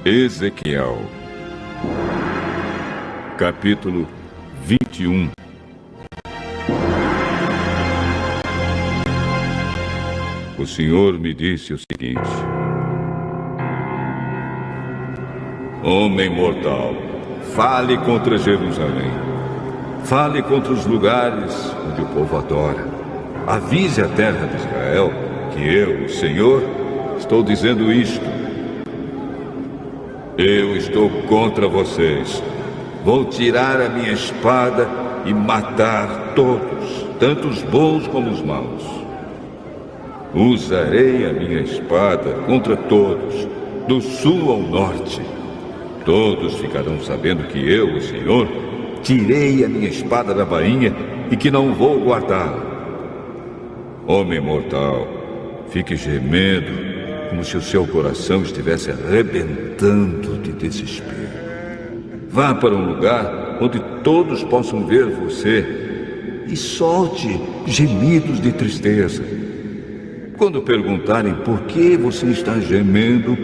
Ezequiel, capítulo 21. O Senhor me disse o seguinte: Homem mortal, fale contra Jerusalém. Fale contra os lugares onde o povo adora. Avise a terra de Israel que eu, o Senhor, estou dizendo isto. Eu estou contra vocês. Vou tirar a minha espada e matar todos, tanto os bons como os maus. Usarei a minha espada contra todos, do sul ao norte. Todos ficarão sabendo que eu, o Senhor, tirei a minha espada da bainha e que não vou guardá-la. Homem mortal, fique gemendo, como se o seu coração estivesse arrebentando de desespero. Vá para um lugar onde todos possam ver você e solte gemidos de tristeza. Quando perguntarem por que você está gemendo,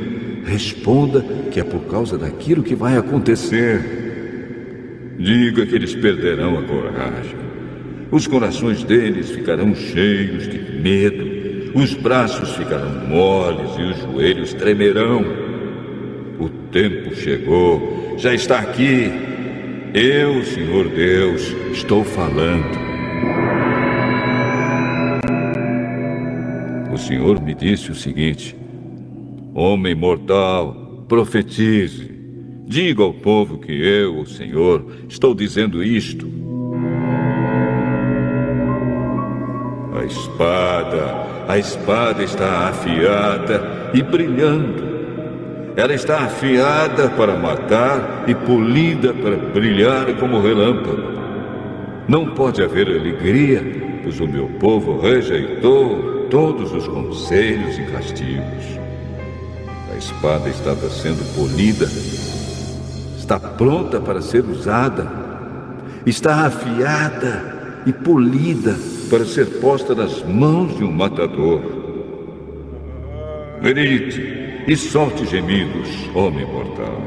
responda que é por causa daquilo que vai acontecer. Diga que eles perderão a coragem. Os corações deles ficarão cheios de medo. Os braços ficarão moles e os joelhos tremerão. O tempo chegou, já está aqui. Eu, Senhor Deus, estou falando. O Senhor me disse o seguinte: Homem mortal, profetize. Diga ao povo que eu, o Senhor, estou dizendo isto. A espada está afiada e brilhando. Ela está afiada para matar e polida para brilhar como relâmpago. Não pode haver alegria, pois o meu povo rejeitou todos os conselhos e castigos. A espada estava sendo polida, está pronta para ser usada, está afiada e polida para ser posta nas mãos de um matador. Grite e solte gemidos, homem mortal.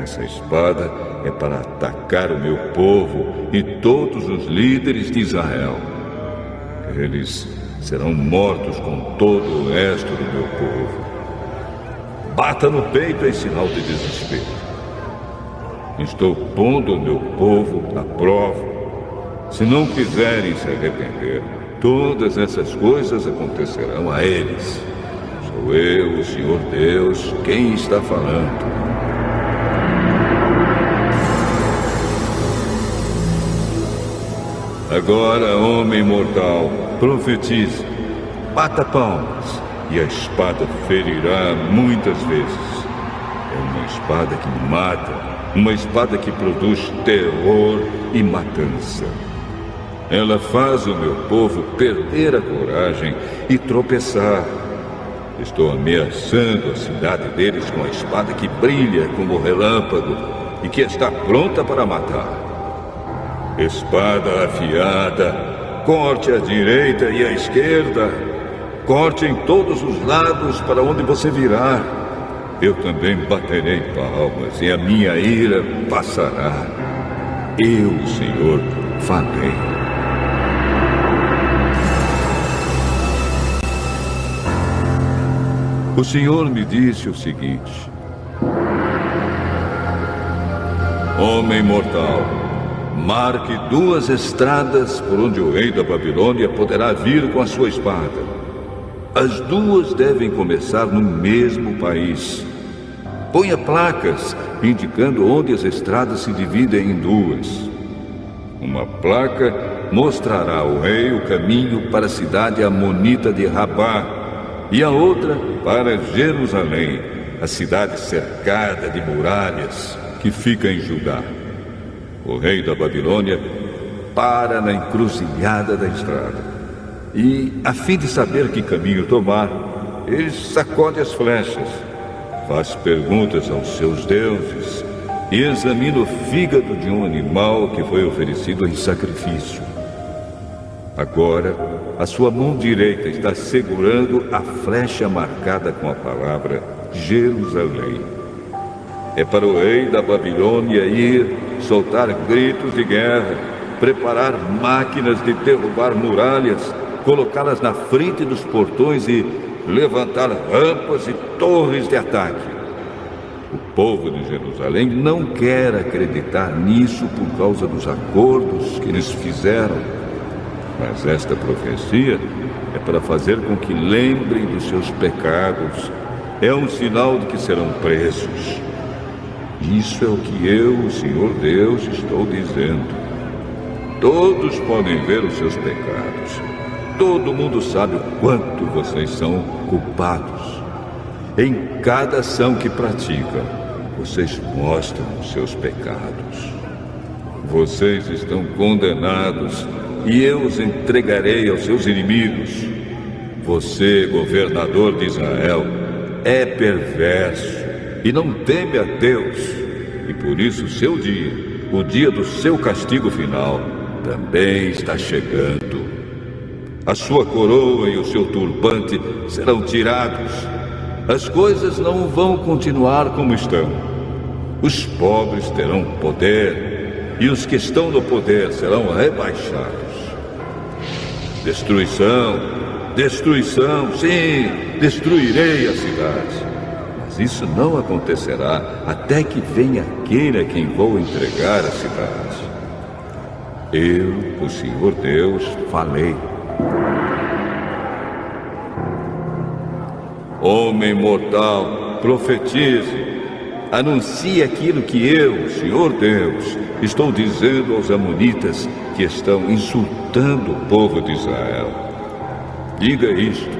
Essa espada é para atacar o meu povo e todos os líderes de Israel. Eles serão mortos com todo o resto do meu povo. Bata no peito em sinal de desespero. Estou pondo o meu povo à prova. Se não quiserem se arrepender, todas essas coisas acontecerão a eles. Sou eu, o Senhor Deus, quem está falando. Agora, homem mortal, profetize. Bata palmas e a espada ferirá muitas vezes. É uma espada que mata, uma espada que produz terror e matança. Ela faz o meu povo perder a coragem e tropeçar. Estou ameaçando a cidade deles com a espada que brilha como relâmpago e que está pronta para matar. Espada afiada, corte à direita e à esquerda. Corte em todos os lados para onde você virar. Eu também baterei palmas e a minha ira passará. Eu, Senhor, falei. O Senhor me disse o seguinte: Homem mortal, marque 2 estradas por onde o rei da Babilônia poderá vir com a sua espada. As 2 devem começar no mesmo país. Ponha placas indicando onde as estradas se dividem em 2. Uma placa mostrará ao rei o caminho para a cidade amonita de Rabá, e a outra para Jerusalém, a cidade cercada de muralhas que fica em Judá. O rei da Babilônia para na encruzilhada da estrada e, a fim de saber que caminho tomar, ele sacode as flechas, faz perguntas aos seus deuses e examina o fígado de um animal que foi oferecido em sacrifício. Agora, a sua mão direita está segurando a flecha marcada com a palavra Jerusalém. É para o rei da Babilônia ir soltar gritos de guerra, preparar máquinas de derrubar muralhas, colocá-las na frente dos portões e levantar rampas e torres de ataque. O povo de Jerusalém não quer acreditar nisso por causa dos acordos que eles fizeram. Mas esta profecia é para fazer com que lembrem dos seus pecados. É um sinal de que serão presos. Isso é o que eu, o Senhor Deus, estou dizendo. Todos podem ver os seus pecados. Todo mundo sabe o quanto vocês são culpados. Em cada ação que praticam, vocês mostram os seus pecados. Vocês estão condenados e eu os entregarei aos seus inimigos. Você, governador de Israel, é perverso e não teme a Deus. E por isso o seu dia, o dia do seu castigo final, também está chegando. A sua coroa e o seu turbante serão tirados. As coisas não vão continuar como estão. Os pobres terão poder e os que estão no poder serão rebaixados. Destruição, destruição, sim, destruirei a cidade. Mas isso não acontecerá até que venha aquele a quem vou entregar a cidade. Eu, o Senhor Deus, falei. Homem mortal, profetize, anuncie aquilo que eu, o Senhor Deus, estou dizendo aos amonitas que estão insultando o povo de Israel. Diga isto.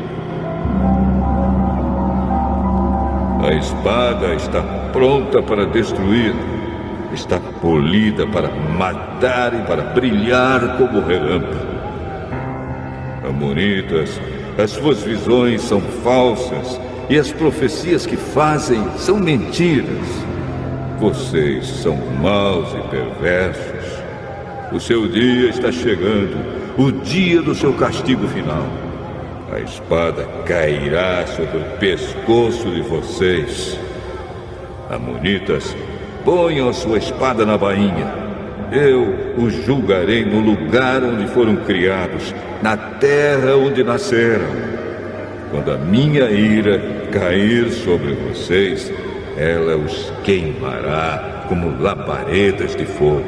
A espada está pronta para destruir, está polida para matar e para brilhar como relâmpago. Amonitas, as suas visões são falsas e as profecias que fazem são mentiras. Vocês são maus e perversos. O seu dia está chegando, o dia do seu castigo final. A espada cairá sobre o pescoço de vocês. Amonitas, ponham a sua espada na bainha. Eu os julgarei no lugar onde foram criados, na terra onde nasceram. Quando a minha ira cair sobre vocês, ela os queimará como labaredas de fogo.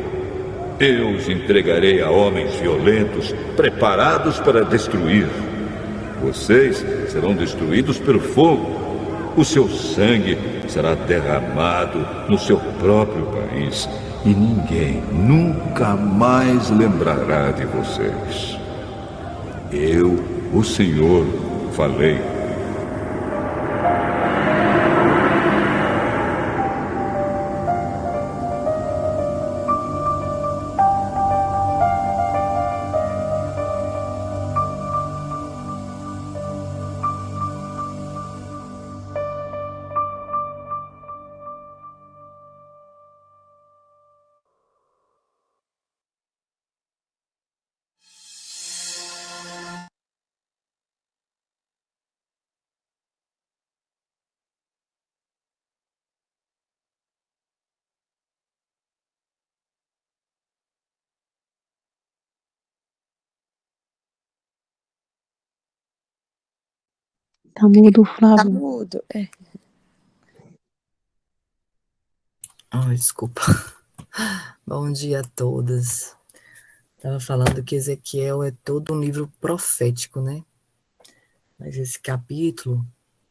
Eu os entregarei a homens violentos, preparados para destruir. Vocês serão destruídos pelo fogo. O seu sangue será derramado no seu próprio país. E ninguém nunca mais lembrará de vocês. Eu, o Senhor, falei. Tá mudo, Tá Flávio. mudo, é. Desculpa. Bom dia a todas. Estava falando que Ezequiel é todo um livro profético, né? Mas esse capítulo,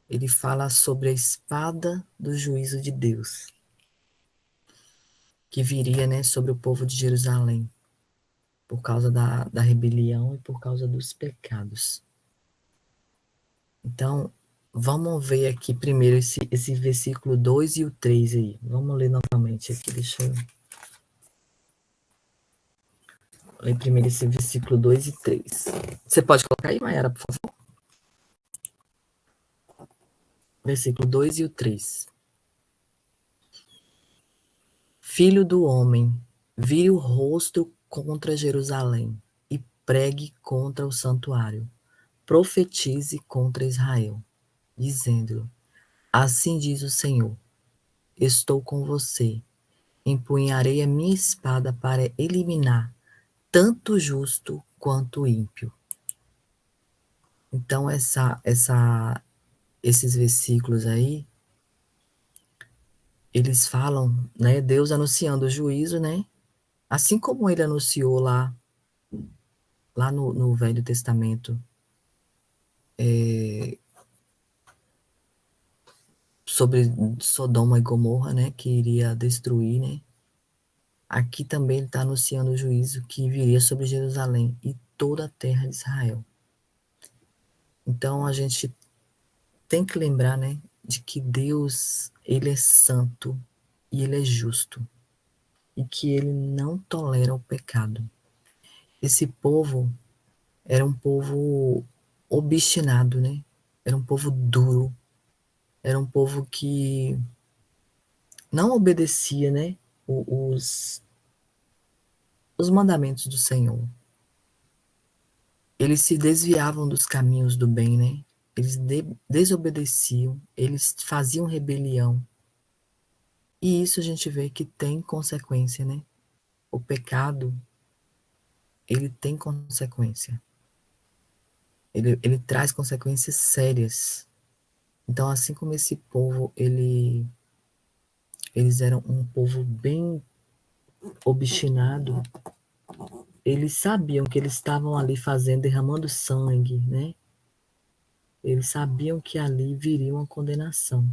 ele fala sobre a espada do juízo de Deus, que viria, né, sobre o povo de Jerusalém, por causa da rebelião e por causa dos pecados. Então, vamos ver aqui primeiro esse versículo 2 e o 3 aí. Vamos ler novamente aqui, deixa eu ler primeiro esse versículo 2 e 3. Você pode colocar aí, Mayara, por favor? Versículo 2 e o 3. Filho do homem, vire o rosto contra Jerusalém e pregue contra o santuário. Profetize contra Israel, dizendo: assim diz o Senhor, estou com você. Empunharei a minha espada para eliminar tanto o justo quanto o ímpio. Então, esses versículos aí, eles falam, né, Deus anunciando o juízo, né, assim como ele anunciou lá no Velho Testamento, sobre Sodoma e Gomorra, né, que iria destruir, né, aqui também ele está anunciando o juízo que viria sobre Jerusalém e toda a terra de Israel. Então, a gente tem que lembrar, né, de que Deus, ele é santo e ele é justo, e que ele não tolera o pecado. Esse povo era um povo obstinado, né? Era um povo duro, era um povo que não obedecia, né, os mandamentos do Senhor. Eles se desviavam dos caminhos do bem, né? Eles desobedeciam, eles faziam rebelião. E isso a gente vê que tem consequência, né? O pecado, ele tem consequência. Ele traz consequências sérias. Então, assim como esse povo, eles eram um povo bem obstinado, eles sabiam que eles estavam ali fazendo, derramando sangue, né? Eles sabiam que ali viria uma condenação.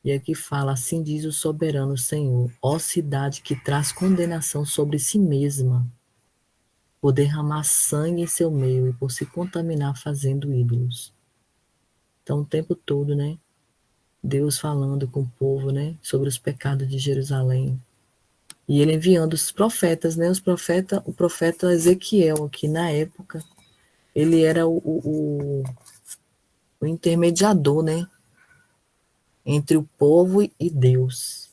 E aqui fala, assim diz o soberano Senhor, ó cidade que traz condenação sobre si mesma, por derramar sangue em seu meio e por se contaminar fazendo ídolos. Então, o tempo todo, né? Deus falando com o povo, né? Sobre os pecados de Jerusalém. E ele enviando os profetas, né? O profeta Ezequiel, que na época, ele era o intermediador, né? Entre o povo e Deus.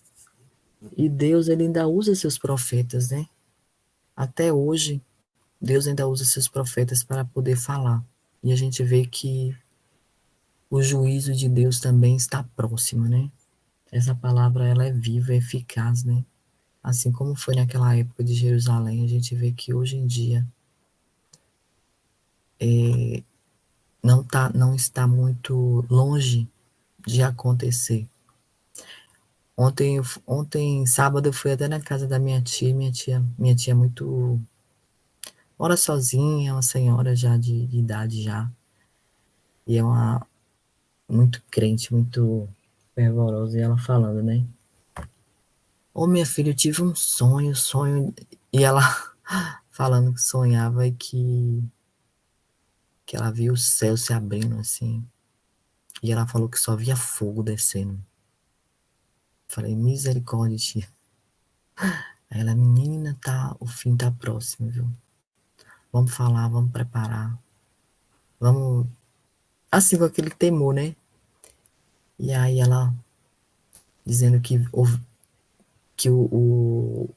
E Deus, ele ainda usa seus profetas, né? Até hoje, Deus ainda usa seus profetas para poder falar. E a gente vê que o juízo de Deus também está próximo, né? Essa palavra, ela é viva, é eficaz, né? Assim como foi naquela época de Jerusalém, a gente vê que hoje em dia não está muito longe de acontecer. Ontem, sábado, eu fui até na casa da minha tia muito mora sozinha, é uma senhora já de idade já, e é uma muito crente, muito fervorosa, e ela falando, né? Ô, minha filha, eu tive um sonho, e ela falando que sonhava e que ela viu o céu se abrindo, assim, e ela falou que só via fogo descendo. Falei, misericórdia, tia. Aí ela, menina, o fim tá próximo, viu? Vamos falar, vamos preparar, vamos, assim, com aquele temor, né? E aí ela dizendo que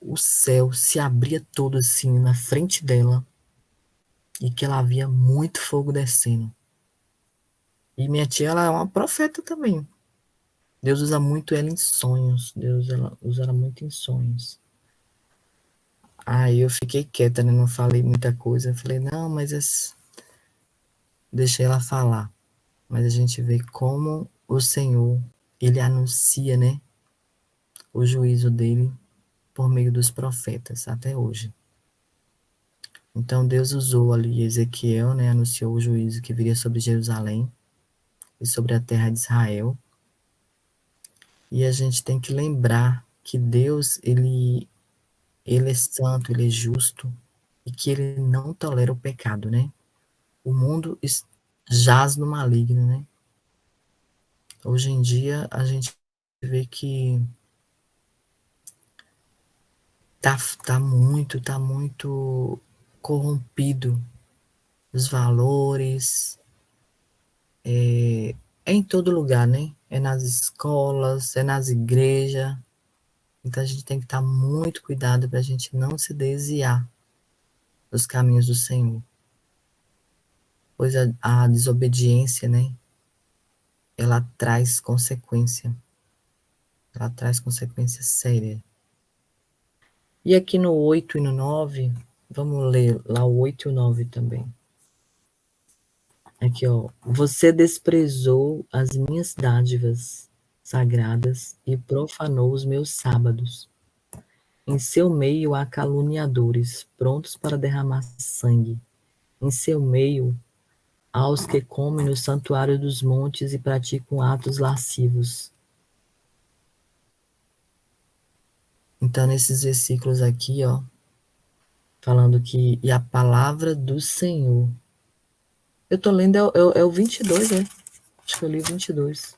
o céu se abria todo assim na frente dela e que ela via muito fogo descendo. E minha tia, ela é uma profeta também. Deus usa muito ela em sonhos. Ela usa ela muito em sonhos. Aí eu fiquei quieta, né? Não falei muita coisa. Eu falei, não, deixei ela falar. Mas a gente vê como o Senhor, ele anuncia, né? O juízo dele por meio dos profetas até hoje. Então Deus usou ali Ezequiel, né? Anunciou o juízo que viria sobre Jerusalém e sobre a terra de Israel. E a gente tem que lembrar que Deus, ele é santo, ele é justo e que ele não tolera o pecado, né? O mundo jaz no maligno, né? Hoje em dia a gente vê que tá muito corrompido os valores, é em todo lugar, né? É nas escolas, é nas igrejas. Então a gente tem que estar muito cuidado para a gente não se desviar dos caminhos do Senhor. Pois a desobediência, né? Ela traz consequência. ela traz consequência séria. E aqui no 8 e no 9, vamos ler lá o 8 e o 9 também. Aqui, ó. Você desprezou as minhas dádivas sagradas e profanou os meus sábados. Em seu meio há caluniadores, prontos para derramar sangue. Em seu meio há os que comem no santuário dos montes e praticam atos lascivos. Então, nesses versículos aqui, ó, falando que e a palavra do Senhor. Eu tô lendo, é o 22, né? Acho que eu li o 22.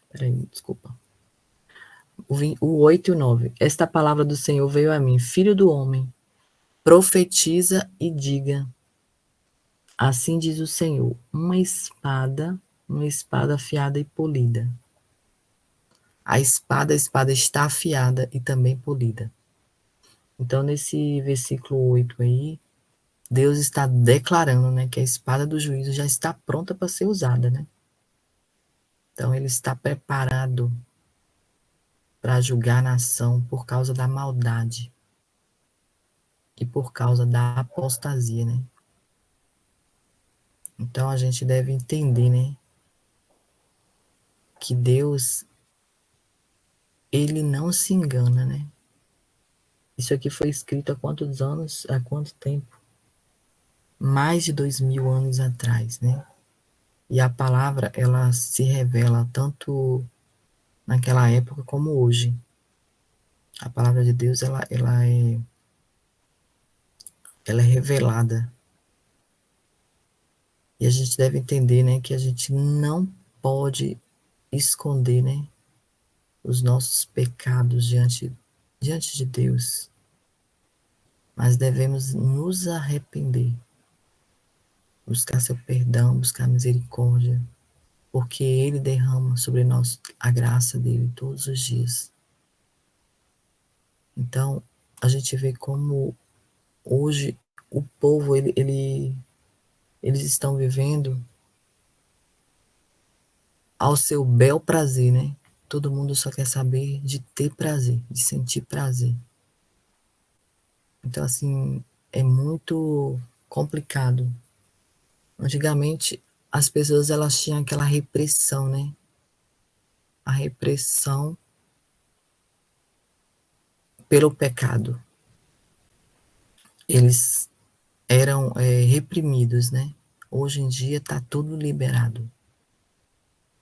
Peraí, desculpa. O 8 e o 9. Esta palavra do Senhor veio a mim, filho do homem, profetiza e diga, assim diz o Senhor, uma espada afiada e polida. A espada está afiada e também polida. Então, nesse versículo 8 aí, Deus está declarando, né, que a espada do juízo já está pronta para ser usada, né? Então, ele está preparado para julgar a nação por causa da maldade e por causa da apostasia, né? Então, a gente deve entender, né, que Deus, ele não se engana, né? Isso aqui foi escrito há quantos anos, há quanto tempo? Mais de 2000 anos atrás, né? E a palavra, ela se revela tanto naquela época como hoje. A palavra de Deus, ela é revelada. E a gente deve entender, né, que a gente não pode esconder, né, os nossos pecados diante de Deus. Mas devemos nos arrepender, buscar seu perdão, buscar misericórdia, porque Ele derrama sobre nós a graça dele todos os dias. Então, a gente vê como hoje o povo, eles estão vivendo ao seu bel prazer, né? Todo mundo só quer saber de ter prazer, de sentir prazer. Então, assim, é muito complicado. Antigamente, as pessoas, elas tinham aquela repressão, né? A repressão pelo pecado. Eles eram reprimidos, né? Hoje em dia está tudo liberado.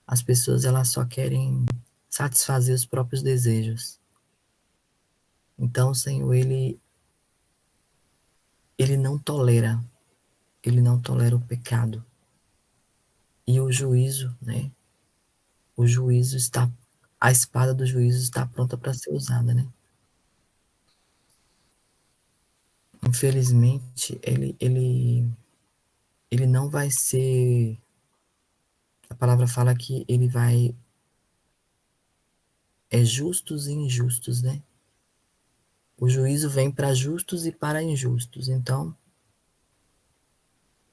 As pessoas, elas só querem satisfazer os próprios desejos. Então, o Senhor, ele não tolera o pecado. E o juízo, né? A espada do juízo está pronta para ser usada, né? Infelizmente, ele não vai ser, a palavra fala que ele vai, justos e injustos, né? O juízo vem para justos e para injustos. Então,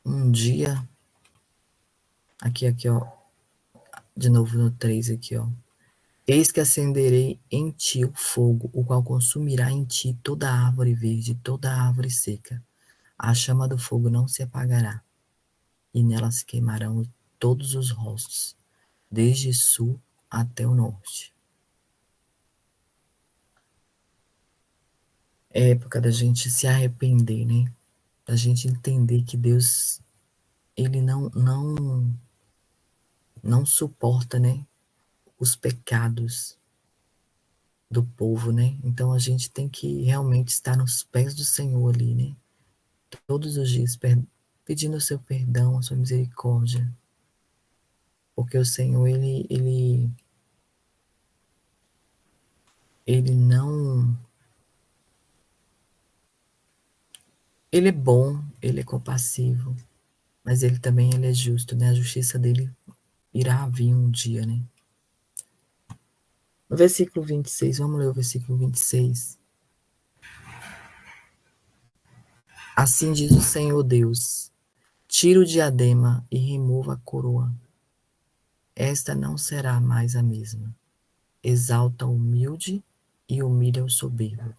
um dia, aqui, ó, de novo no 3 aqui, ó. Eis que acenderei em ti o fogo, o qual consumirá em ti toda a árvore verde, toda a árvore seca. A chama do fogo não se apagará, e nela se queimarão todos os rostos, desde o sul até o norte. É época da gente se arrepender, né? Da gente entender que Deus, ele não suporta, né, os pecados do povo, né? Então a gente tem que realmente estar nos pés do Senhor ali, né? Todos os dias pedindo o seu perdão, a sua misericórdia. Porque o Senhor, ele não, ele é bom, ele é compassivo, mas ele também ele é justo, né? A justiça dele irá vir um dia, né? No versículo 26, vamos ler o versículo 26. Assim diz o Senhor Deus: tira o diadema e remova a coroa. Esta não será mais a mesma. exalta o humilde e humilha o soberbo.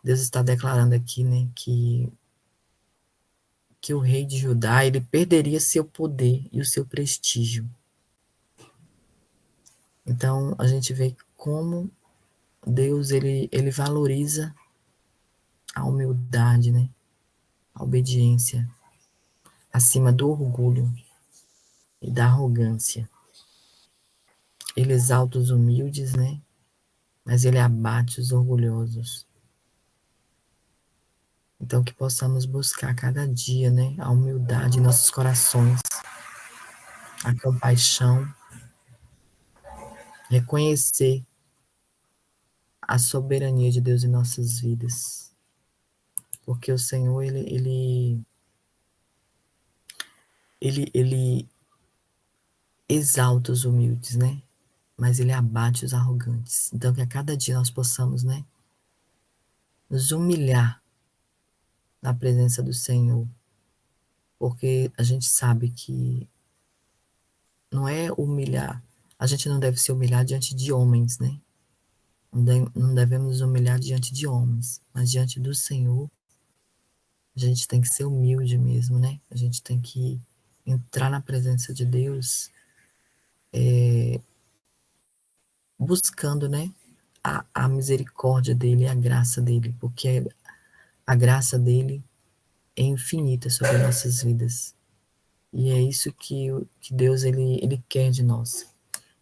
Deus está declarando aqui, né, que o rei de Judá, ele perderia seu poder e o seu prestígio. Então, a gente vê como Deus, ele valoriza a humildade, né, a obediência, acima do orgulho e da arrogância. Ele exalta os humildes, né, mas ele abate os orgulhosos. Então, que possamos buscar cada dia, né, a humildade em nossos corações, a compaixão, reconhecer a soberania de Deus em nossas vidas. Porque o Senhor, ele exalta os humildes, né, mas ele abate os arrogantes. Então, que a cada dia nós possamos, né, nos humilhar na presença do Senhor, porque a gente sabe que não é humilhar, a gente não deve se humilhar diante de homens, né? Não devemos humilhar diante de homens, mas diante do Senhor, a gente tem que ser humilde mesmo, né? A gente tem que entrar na presença de Deus, buscando, né, a misericórdia dele, a graça dele, porque a graça dele é infinita sobre nossas vidas. E é isso que Deus ele quer de nós,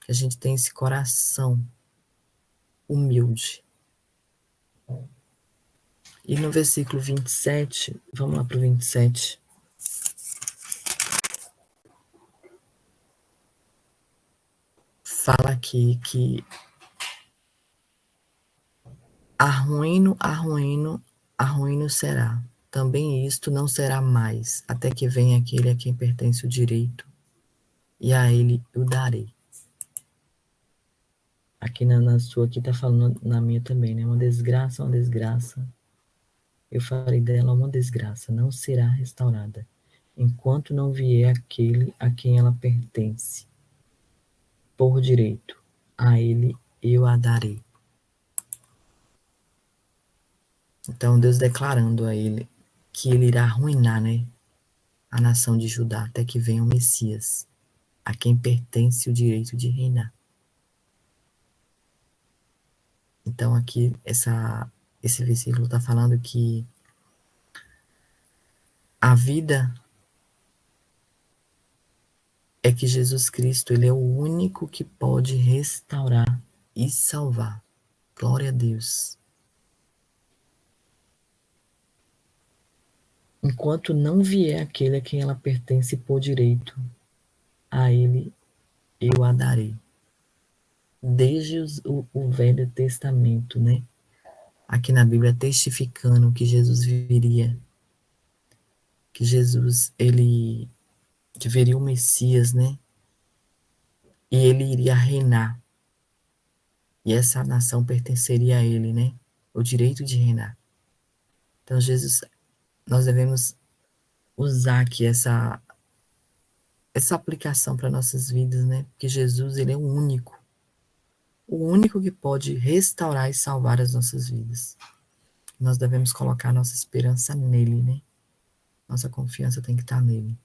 que a gente tenha esse coração humilde. E no versículo 27, vamos lá para o 27. Fala aqui que arruino, arruino, arruino será. Também isto não será mais, até que venha aquele a quem pertence o direito, e a ele o darei. Aqui na sua, aqui tá falando na minha também, né? Uma desgraça, uma desgraça. Eu farei dela uma desgraça, não será restaurada, enquanto não vier aquele a quem ela pertence. Por direito, a ele eu a darei. Então, Deus declarando a ele que ele irá arruinar, né, a nação de Judá até que venha o Messias, a quem pertence o direito de reinar. Então, aqui, esse versículo está falando que a vida é que Jesus Cristo, ele é o único que pode restaurar e salvar. Glória a Deus. Enquanto não vier aquele a quem ela pertence por direito, a ele eu a darei. Desde o Velho Testamento, né? Aqui na Bíblia testificando que Jesus viria, que Jesus, ele veria o Messias, né? E ele iria reinar. E essa nação pertenceria a ele, né? O direito de reinar. Então, Jesus, nós devemos usar aqui essa aplicação para nossas vidas, né? Porque Jesus, ele é o único que pode restaurar e salvar as nossas vidas. Nós devemos colocar nossa esperança nele, né? Nossa confiança tem que estar nele,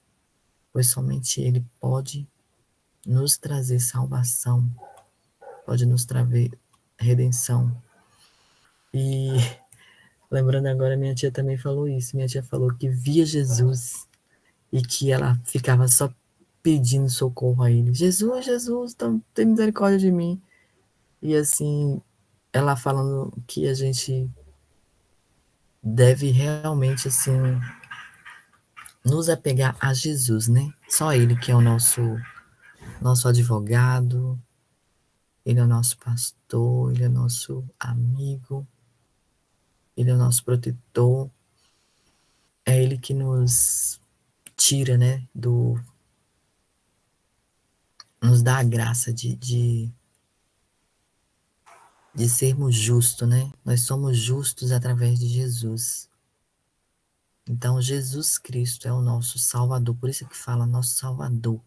pois somente ele pode nos trazer salvação, pode nos trazer redenção. E lembrando agora, minha tia também falou isso. Minha tia falou que via Jesus e que ela ficava só pedindo socorro a ele. Jesus, Jesus, tem misericórdia de mim. E assim, ela falando que a gente deve realmente, assim, nos apegar a Jesus, né? Só ele que é o nosso advogado, ele é o nosso pastor, ele é o nosso amigo, ele é o nosso protetor. É ele que nos tira, né, nos dá a graça de sermos justos, né? Nós somos justos através de Jesus. Então, Jesus Cristo é o nosso Salvador, por isso que fala nosso Salvador.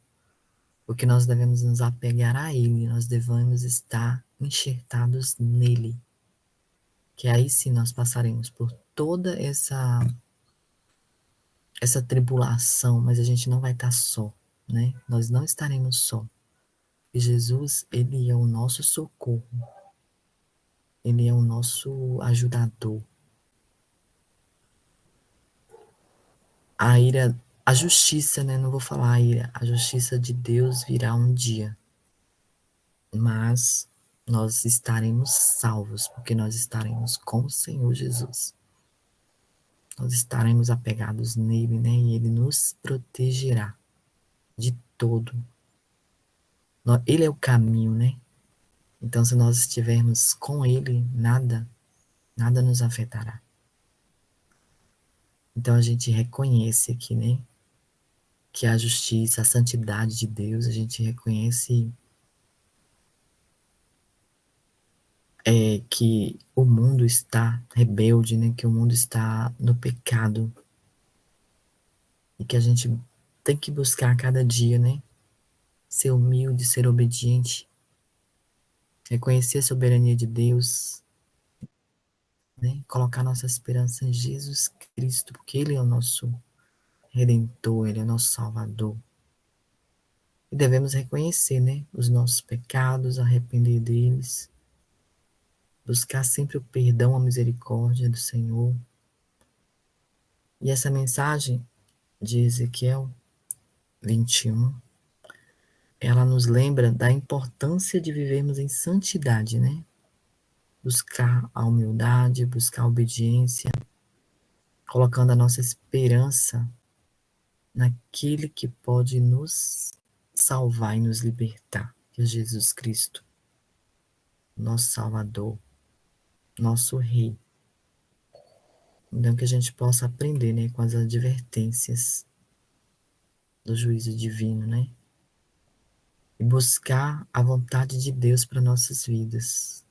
porque nós devemos nos apegar a Ele, nós devemos estar enxertados nele, que aí sim nós passaremos por toda essa tribulação, mas a gente não vai estar só, né? Nós não estaremos só. E Jesus, ele é o nosso socorro, ele é o nosso ajudador. A ira, a justiça, né? Não vou falar a ira, a justiça de Deus virá um dia, mas nós estaremos salvos, porque nós estaremos com o Senhor Jesus. Nós estaremos apegados nele, né? E ele nos protegerá de todo. Ele é o caminho, né? Então, se nós estivermos com ele, nada nos afetará. Então, a gente reconhece aqui, né? Que a justiça, a santidade de Deus, a gente reconhece que o mundo está rebelde, né? Que o mundo está no pecado. E que a gente tem que buscar a cada dia, né? Ser humilde, ser obediente, reconhecer a soberania de Deus, né? Colocar nossa esperança em Jesus Cristo, porque Ele é o nosso Redentor, Ele é o nosso Salvador. E devemos reconhecer, né? Os nossos pecados, arrepender deles, buscar sempre o perdão, a misericórdia do Senhor. E essa mensagem de Ezequiel 21, ela nos lembra da importância de vivermos em santidade, né? Buscar a humildade, buscar a obediência, colocando a nossa esperança naquele que pode nos salvar e nos libertar, que é Jesus Cristo, nosso Salvador, nosso Rei. Então, que a gente possa aprender, né, com as advertências do juízo divino, né? E buscar a vontade de Deus para nossas vidas.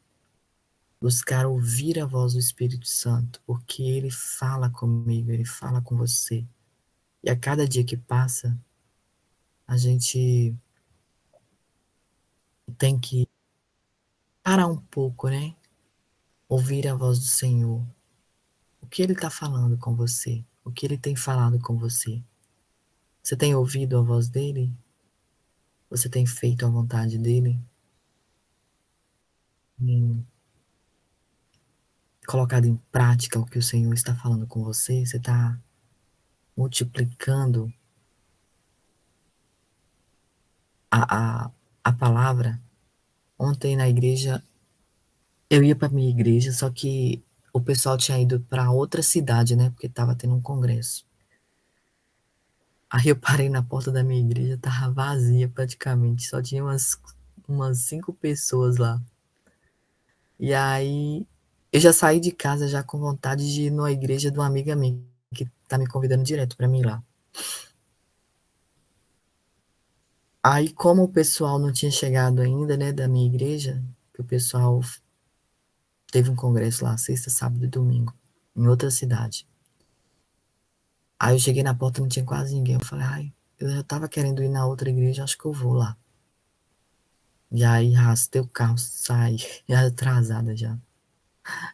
Buscar ouvir a voz do Espírito Santo, porque Ele fala comigo, Ele fala com você. E a cada dia que passa, a gente tem que parar um pouco, né? Ouvir a voz do Senhor. O que Ele está falando com você? O que Ele tem falado com você? Você tem ouvido a voz dEle? Você tem feito a vontade dEle? Colocado em prática o que o Senhor está falando com você? Você está multiplicando a palavra? Ontem na igreja, eu ia para minha igreja, só que o pessoal tinha ido para outra cidade, né? Porque estava tendo um congresso. Aí eu parei na porta da minha igreja, tava vazia praticamente, só tinha umas 5 pessoas lá. E aí eu já saí de casa já com vontade de ir numa igreja de uma amiga minha, que tá me convidando direto para mim ir lá. Aí, como o pessoal não tinha chegado ainda, né, da minha igreja, que o pessoal teve um congresso lá, sexta, sábado e domingo, em outra cidade. Aí eu cheguei na porta, não tinha quase ninguém. Eu falei, ai, eu já tava querendo ir na outra igreja, acho que eu vou lá. E aí arrastei o carro, saí, já atrasada já.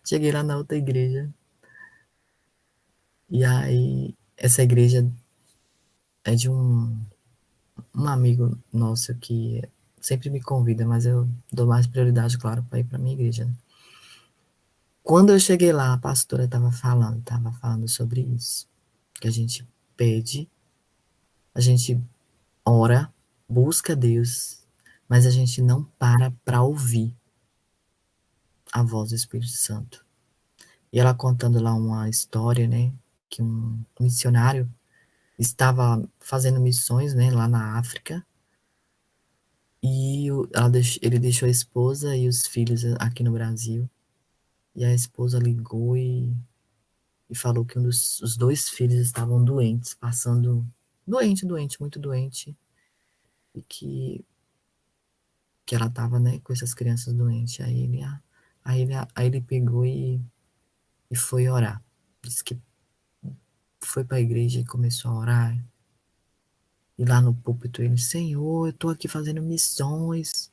Cheguei lá na outra igreja. E aí, essa igreja é de um amigo nosso que sempre me convida, mas eu dou mais prioridade, claro, para ir para minha igreja, né? Quando eu cheguei lá, a pastora estava falando sobre isso. Que a gente pede, a gente ora, busca Deus, mas a gente não para ouvir a voz do Espírito Santo. E ela contando lá uma história, né, que um missionário estava fazendo missões, né, lá na África, e ele deixou a esposa e os filhos aqui no Brasil, e a esposa ligou e falou que os 2 filhos estavam doentes, passando doente, muito doente, e que ela estava, né, com essas crianças doentes. Aí ele pegou e foi orar. Disse que foi para a igreja e começou a orar. E lá no púlpito ele, Senhor, eu tô aqui fazendo missões.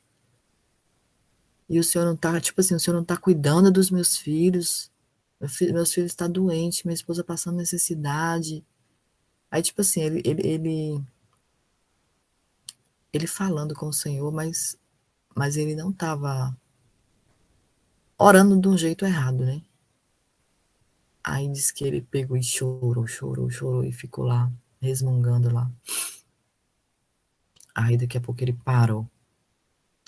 E o Senhor não tá, tipo assim, o Senhor não tá cuidando dos meus filhos. Meus filhos estão doentes, minha esposa passando necessidade. Aí, tipo assim, ele falando com o Senhor, mas ele não estava orando de um jeito errado, né? Aí diz que ele pegou e chorou, chorou, chorou e ficou lá, resmungando lá. Aí daqui a pouco ele parou.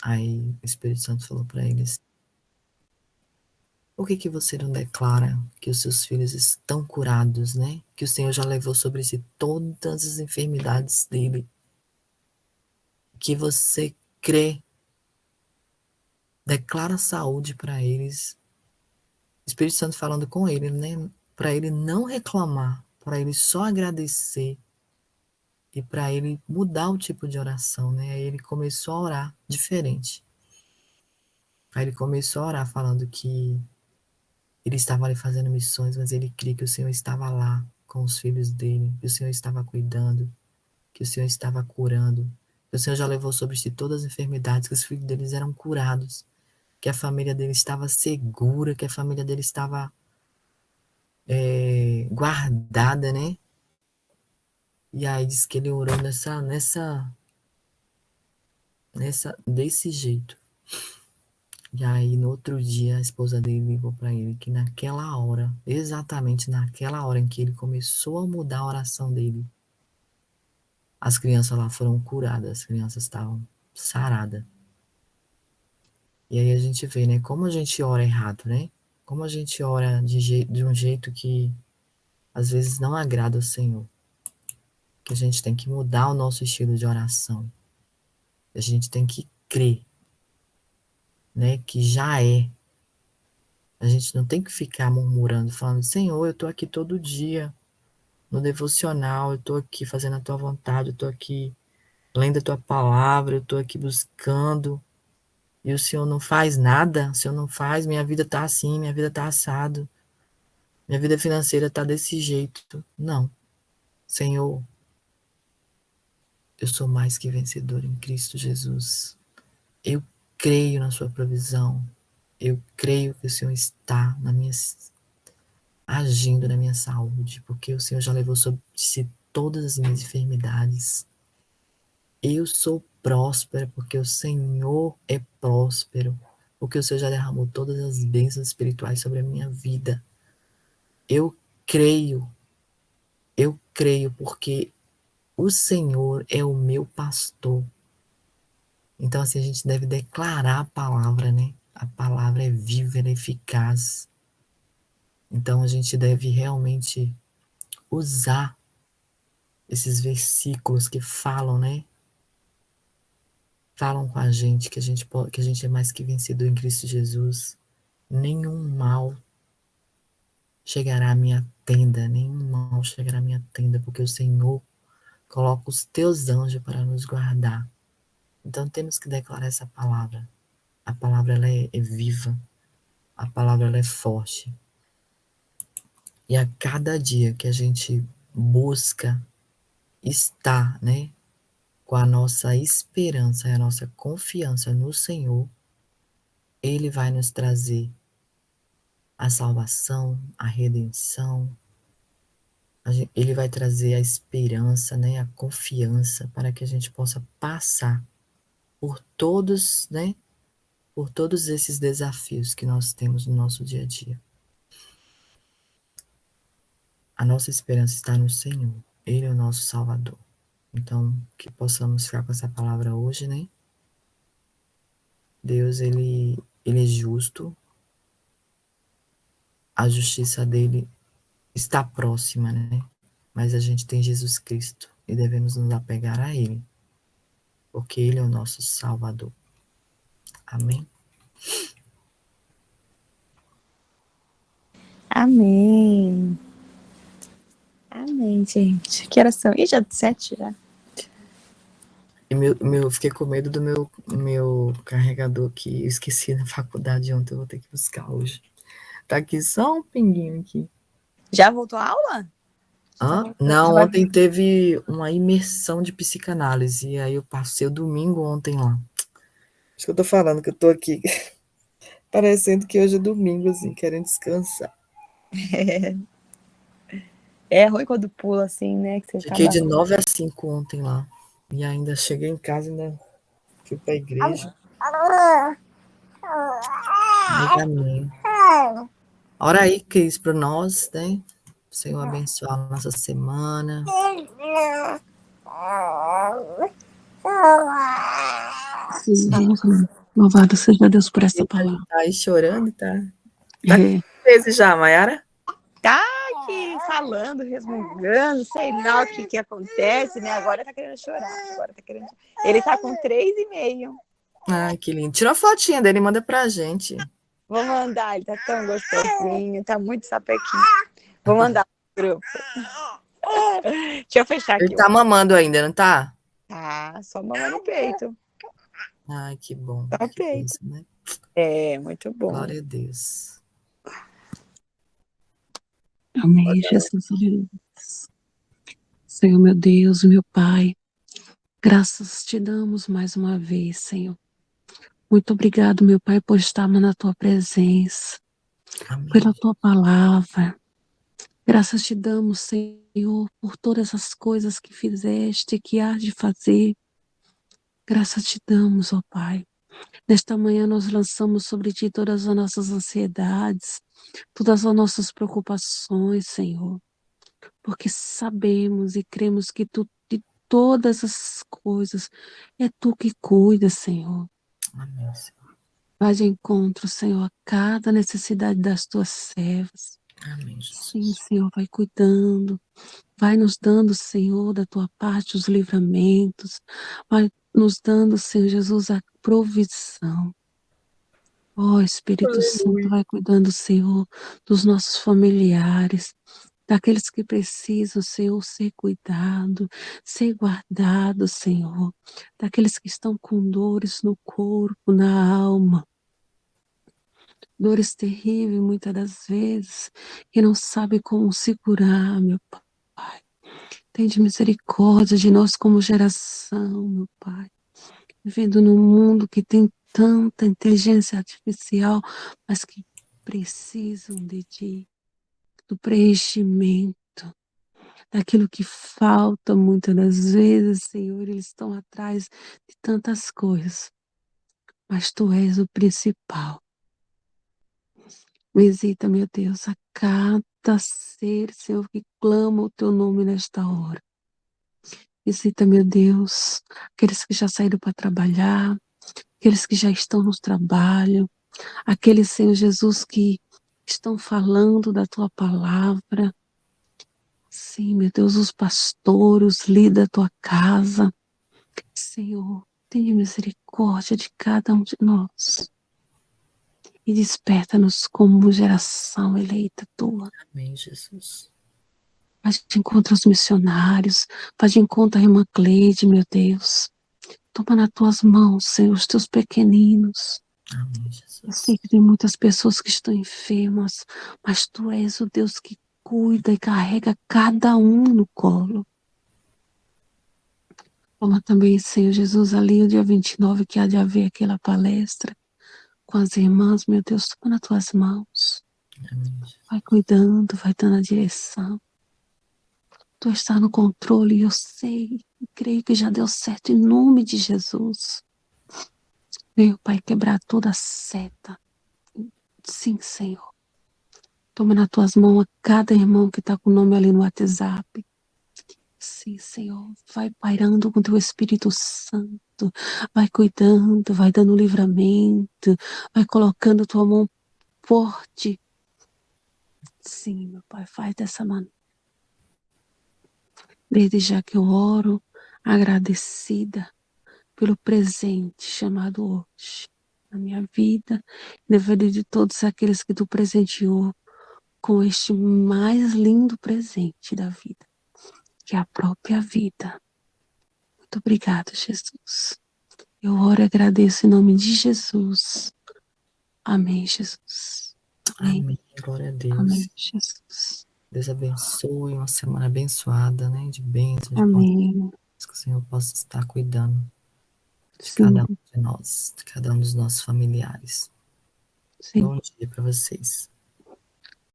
Aí o Espírito Santo falou para eles: por que que você não declara que os seus filhos estão curados, né? Que o Senhor já levou sobre si todas as enfermidades dele. Que você crê, declara saúde para eles. O Espírito Santo falando com ele, né? Para ele não reclamar, para ele só agradecer e para ele mudar o tipo de oração, né? Aí ele começou a orar diferente. Aí ele começou a orar falando que ele estava ali fazendo missões, mas ele cria que o Senhor estava lá com os filhos dele, que o Senhor estava cuidando, que o Senhor estava curando, que o Senhor já levou sobre si todas as enfermidades, que os filhos deles eram curados, que a família dele estava segura, que a família dele estava guardada, né? E aí diz que ele orou desse jeito. E aí no outro dia a esposa dele ligou para ele que naquela hora, exatamente naquela hora em que ele começou a mudar a oração dele, as crianças lá foram curadas, as crianças estavam saradas. E aí a gente vê, né, como a gente ora errado, né? Como a gente ora de um jeito que às vezes não agrada ao Senhor. Que a gente tem que mudar o nosso estilo de oração. A gente tem que crer, né, que já é. A gente não tem que ficar murmurando, falando, Senhor, eu estou aqui todo dia no devocional, eu estou aqui fazendo a tua vontade, eu estou aqui lendo a tua palavra, eu estou aqui buscando, e o Senhor não faz nada, o Senhor não faz, minha vida está assim, minha vida está assado, minha vida financeira está desse jeito. Não. Senhor, eu sou mais que vencedor em Cristo Jesus. Eu creio na sua provisão. Eu creio que o Senhor está agindo na minha saúde, porque o Senhor já levou sobre si todas as minhas enfermidades. Eu sou próspera porque o Senhor é próspero, porque o Senhor já derramou todas as bênçãos espirituais sobre a minha vida. Eu creio porque o Senhor é o meu pastor. Então, assim, a gente deve declarar a palavra, né? A palavra é viva, ela é eficaz. Então, a gente deve realmente usar esses versículos que falam, né? Falam com a gente que a gente é mais que vencedor em Cristo Jesus. Nenhum mal chegará à minha tenda, nenhum mal chegará à minha tenda, porque o Senhor coloca os teus anjos para nos guardar. Então temos que declarar essa palavra. A palavra ela é viva, a palavra ela é forte. E a cada dia que a gente busca estar, né, com a nossa esperança e a nossa confiança no Senhor, Ele vai nos trazer a salvação, a redenção. Ele vai trazer a esperança, né, a confiança para que a gente possa passar por todos, né, por todos esses desafios que nós temos no nosso dia a dia. A nossa esperança está no Senhor. Ele é o nosso Salvador. Então, que possamos ficar com essa palavra hoje, né? Deus, ele é justo. A justiça dele está próxima, né? Mas a gente tem Jesus Cristo e devemos nos apegar a ele, porque ele é o nosso Salvador. Amém? Amém. Amém, gente. Que horas são? Ih, já 7 já. E fiquei com medo do meu carregador que eu esqueci na faculdade ontem, eu vou ter que buscar hoje. Tá aqui só um pinguinho aqui. Já voltou a aula? Não, ontem teve uma imersão de psicanálise, e aí eu passei o domingo ontem lá. Acho que eu tô falando que eu tô aqui, parecendo que hoje é domingo, assim, querendo descansar. É ruim quando pula assim, né? Que você Fiquei acaba. de 9 às 5 ontem lá, e ainda cheguei em casa, ainda fui pra igreja. Mas amém. Ora aí, Cris, para nós, né? O Senhor abençoar a nossa semana. Sim, vamos lá. Louvado seja Deus por essa Tá palavra. aí chorando, tá? Tá É, vezes já, Mayara? Tá aqui falando, resmungando, sei lá o que acontece, né? Agora tá querendo chorar. Ele tá com 3,5. Ai, que lindo. Tira uma fotinha dele e manda pra gente. Vou mandar, ele tá tão gostosinho, tá muito sapequinho. Vou mandar pro grupo. Deixa eu fechar Ele aqui. tá mamando ainda, não tá? Tá, só mamãe no peito. Ai, que bom. Só Que peito. bênção, né? É, muito bom. Glória a Deus. amém, Jesus, aleluia. Senhor, meu Deus, meu Pai, graças te damos mais uma vez, Senhor. Muito obrigado, meu Pai, por estarmos na tua presença, Amém. pela tua palavra. Graças te damos, Senhor, por todas as coisas que fizeste, que há de fazer. Graças te damos, ó Pai. Nesta manhã nós lançamos sobre ti todas as nossas ansiedades, todas as nossas preocupações, Senhor, porque sabemos e cremos que tu de todas as coisas é tu que cuida, Senhor. Amém, Senhor. Vai de encontro, Senhor, a cada necessidade das tuas servas. Amém, Sim, Jesus. Senhor, vai cuidando, vai nos dando, Senhor, da tua parte os livramentos, vai nos dando, Senhor Jesus, a provisão. Ó Espírito Santo, vai cuidando, Senhor, dos nossos familiares, daqueles que precisam, Senhor, ser cuidado, ser guardado, Senhor, daqueles que estão com dores no corpo, na alma, dores terríveis muitas das vezes, que não sabe como se curar, meu Pai. Tende misericórdia de nós como geração, meu Pai, vivendo num mundo que tem tanta inteligência artificial, mas que precisam de ti, do preenchimento, daquilo que falta muitas das vezes, Senhor, eles estão atrás de tantas coisas, mas Tu és o principal. Visita, meu Deus, a cada ser, Senhor, que clama o Teu nome nesta hora. Visita, meu Deus, aqueles que já saíram para trabalhar, aqueles que já estão no trabalho, aqueles, Senhor Jesus, que estão falando da Tua palavra. Sim, meu Deus, os pastores, os líderes da Tua casa. Senhor, tenha misericórdia de cada um de nós e desperta-nos como geração eleita Tua. Amém, Jesus. Faz de encontro aos missionários, faz de encontro a irmã Cleide, meu Deus. Toma nas Tuas mãos, Senhor, os Teus pequeninos. Amém, Eu Jesus. sei que tem muitas pessoas que estão enfermas, mas Tu és o Deus que cuida e carrega cada um no colo. Toma também, Senhor Jesus, ali o dia 29, que há de haver aquela palestra com as irmãs, meu Deus, toma nas Tuas mãos. Amém, Jesus. Vai cuidando, vai dando a direção. Tu está no controle, eu sei, e creio que já deu certo em nome de Jesus. Venha, Pai, quebrar toda seta. Sim, Senhor. Toma nas Tuas mãos a cada irmão que está com o nome ali no WhatsApp. Sim, Senhor. Vai pairando com Teu Espírito Santo. Vai cuidando, vai dando livramento. Vai colocando Tua mão forte. Sim, meu Pai, faz dessa maneira. Desde já que eu oro, agradecida pelo presente chamado hoje, na minha vida, na vida de todos aqueles que Tu presenteou com este mais lindo presente da vida, que é a própria vida. Muito obrigada, Jesus. Eu oro e agradeço em nome de Jesus. Amém, Jesus. Amém. Amém. Glória a Deus. Amém, Jesus. Deus abençoe, uma semana abençoada, né? De bênçãos, de Amém. que o Senhor possa estar cuidando de Sim, cada um de nós, de cada um dos nossos familiares. sim. Bom dia para vocês.